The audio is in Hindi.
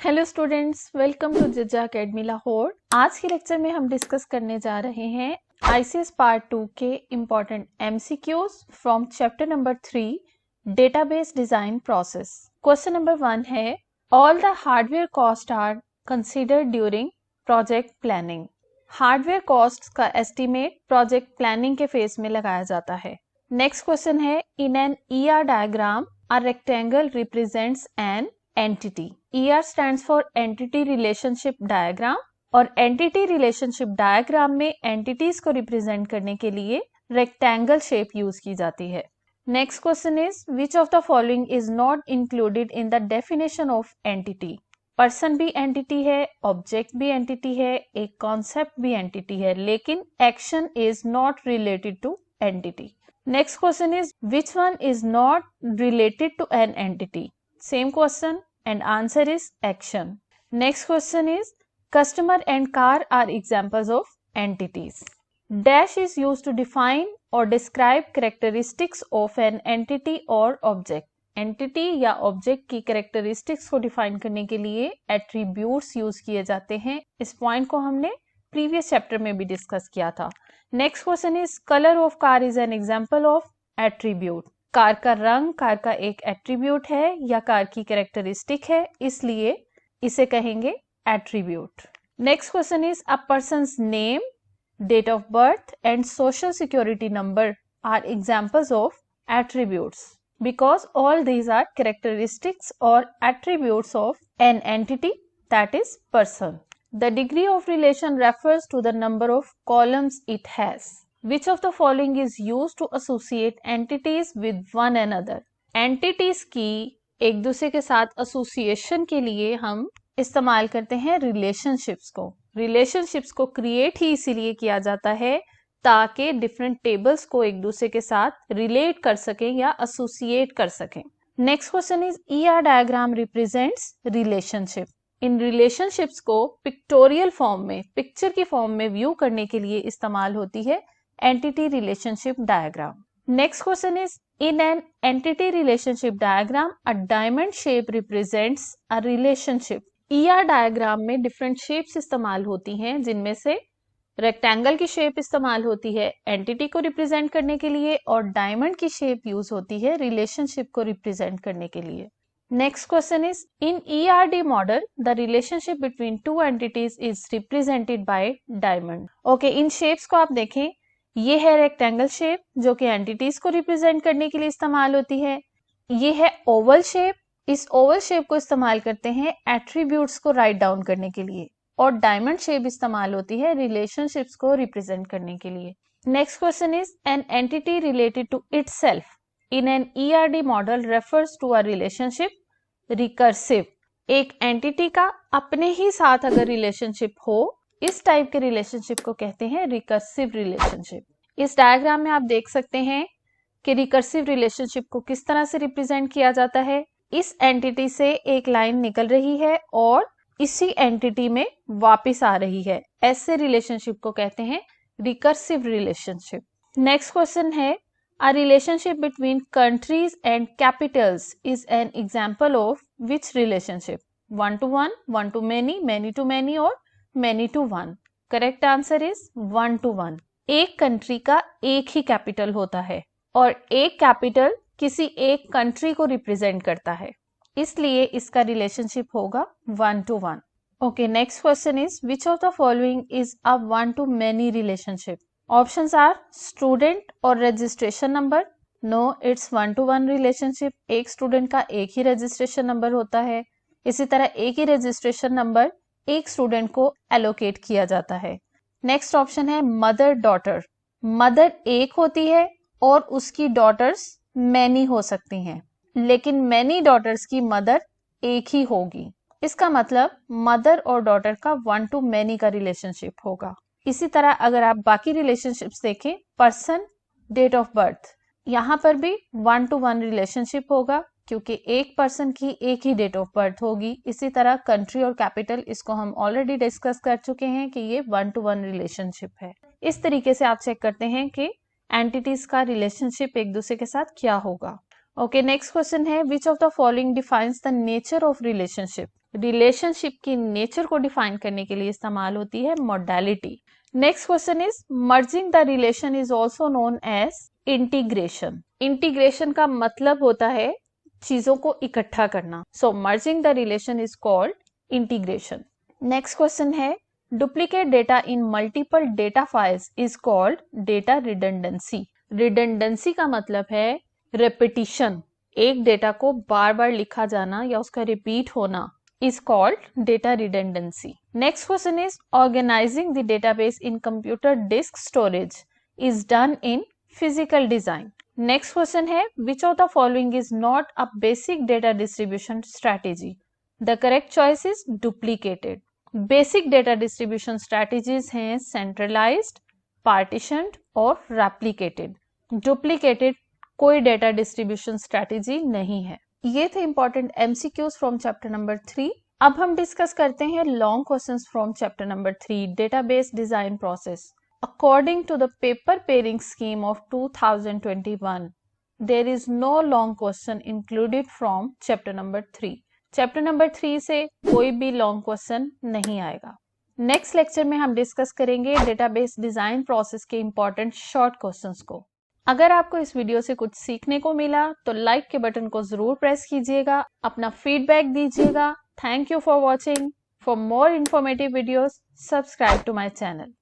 हेलो स्टूडेंट्स, वेलकम टू जिज्जा अकेडमी लाहौर। आज के लेक्चर में हम डिस्कस करने जा रहे हैं आईसीएस पार्ट 2 के important MCQs from chapter number 3 database design process. Question number 1 है, all the hardware cost are considered during project planning. Hardware cost का एस्टीमेट प्रोजेक्ट प्लानिंग के फेज में लगाया जाता है। नेक्स्ट क्वेश्चन है, in an ER diagram a rectangle represents an entity. ER stands for Entity Relationship Diagram और Entity Relationship Diagram में entities को रिप्रेजेंट करने के लिए रेक्टेंगल शेप यूज की जाती है। Next question is, which of the following is not included in the definition of entity. Person भी एंटिटी है, ऑब्जेक्ट भी एंटिटी है, एक कॉन्सेप्ट भी एंटिटी है, लेकिन action is not related to entity. Next question is, which one is not related to an entity. Same question and answer is action. Next question is, customer and car are examples of entities. Dash is used to define or describe characteristics of an entity or object. Entity या object की characteristics को define करने के लिए attributes use किए जाते हैं। इस point को हमने previous chapter में भी discuss किया था। Next question is, color of car is an example of attribute. Car का रंग कार का एक एट्रीब्यूट है या कार की कैरेक्टरिस्टिक है, इसलिए इसे कहेंगे attribute. Next question is, a person's name, date of birth and social security number are examples of attributes because all these are characteristics और attributes of an entity that is person. The degree of relation refers to the number of columns it has. Which of the following is used to associate entities with one another? Entities की एक दूसरे के साथ एसोसिएशन के लिए हम इस्तेमाल करते हैं रिलेशनशिप्स को। रिलेशनशिप्स को क्रिएट ही इसीलिए किया जाता है ताकि डिफरेंट टेबल्स को एक दूसरे के साथ रिलेट कर सकें या एसोसिएट कर सकें। Next question is, ER diagram represents relationship. In relationships को पिक्टोरियल फॉर्म में, पिक्चर की फॉर्म में व्यू करने के लिए इस्तेमाल होती है entity relationship diagram. Next question is, in an entity relationship diagram, a diamond shape represents a relationship. ER diagram में different shapes इस्तेमाल होती हैं, जिनमें से rectangle की shape इस्तेमाल होती है entity को represent करने के लिए और diamond की shape use होती है relationship को represent करने के लिए। Next question is, in ERD model, the relationship between two entities is represented by diamond. Okay, in shapes को आप देखें, ये है रेक्टेंगल शेप जो कि एंटिटीज को रिप्रेजेंट करने के लिए इस्तेमाल होती है। ये है ओवल शेप, इस ओवल शेप को इस्तेमाल करते हैं एट्रीब्यूट्स को राइट डाउन करने के लिए और डायमंड शेप इस्तेमाल होती है रिलेशनशिप्स को रिप्रेजेंट करने के लिए। Next question is, an entity related to itself in an ERD model refers to a relationship recursive. एक एंटिटी का अपने ही साथ अगर रिलेशनशिप हो, इस टाइप के रिलेशनशिप को कहते हैं रिकर्सिव रिलेशनशिप। इस डायग्राम में आप देख सकते हैं कि रिकर्सिव रिलेशनशिप को किस तरह से रिप्रेजेंट किया जाता है। इस एंटिटी से एक लाइन निकल रही है और इसी एंटिटी में वापस आ रही है, ऐसे रिलेशनशिप को कहते हैं रिकर्सिव रिलेशनशिप। नेक्स्ट क्वेश्चन है, a relationship between countries and Capitals is an example of which relationship. 1 to 1, 1 to many, many to many और many to 1। Correct answer is 1 to 1। एक कंट्री का एक ही कैपिटल होता है और एक कैपिटल किसी एक कंट्री को रिप्रेजेंट करता है, इसलिए इसका रिलेशनशिप होगा 1 to 1। Okay, next question is, which of the following is a 1 to many relationship. Options are student और registration number. No, it's 1 to 1 relationship. एक स्टूडेंट का एक ही रजिस्ट्रेशन नंबर होता है, इसी तरह एक ही रजिस्ट्रेशन नंबर एक स्टूडेंट को एलोकेट किया जाता है। नेक्स्ट ऑप्शन है मदर डॉटर। मदर एक होती है और उसकी डॉटर्स मैनी हो सकती हैं, लेकिन मैनी डॉटर्स की मदर एक ही होगी। इसका मतलब मदर और डॉटर का 1 to many का रिलेशनशिप होगा। इसी तरह अगर आप बाकी रिलेशनशिप्स देखें, पर्सन, डेट ऑफ बर्थ, यहाँ पर भी 1 to 1 रिलेशनशिप होगा क्योंकि एक पर्सन की एक ही डेट ऑफ बर्थ होगी। इसी तरह कंट्री और कैपिटल, इसको हम ऑलरेडी डिस्कस कर चुके हैं कि ये 1 to 1 रिलेशनशिप है। इस तरीके से आप चेक करते हैं कि एंटिटीज का रिलेशनशिप एक दूसरे के साथ क्या होगा। ओके, नेक्स्ट क्वेश्चन है, which of the following defines the nature of relationship. Relationship की नेचर को डिफाइन करने के लिए इस्तेमाल होती है modality. Next question is merging the relation is also known as integration. Integration का मतलब होता है चीजों को इकट्ठा करना। So merging the relation is called integration. Next question है duplicate data in multiple data files is called data redundancy. Redundancy का मतलब है रेपिटिशन, एक डेटा को बार बार लिखा जाना या उसका रिपीट होना is called data redundancy. Next question is organizing the database in computer disk storage is done in physical design. Next question है which of the following is not a basic data distribution strategy? The correct choice is duplicated. Basic data distribution strategies हैं centralized, partitioned और replicated. Duplicated कोई data distribution strategy नहीं है। ये थे important MCQs from chapter number 3। अब हम डिस्कस करते हैं long questions from chapter number 3 database design process. According to the paper pairing scheme of 2021 there is no long question included from chapter number 3। Chapter number 3 से कोई भी लॉन्ग क्वेश्चन नहीं आएगा। नेक्स्ट लेक्चर में हम डिस्कस करेंगे डेटाबेस डिजाइन प्रोसेस के इंपॉर्टेंट शॉर्ट क्वेश्चंस को। अगर आपको इस वीडियो से कुछ सीखने को मिला तो लाइक के बटन को जरूर प्रेस कीजिएगा, अपना फीडबैक दीजिएगा। Thank you for watching. For more informative videos subscribe to my channel.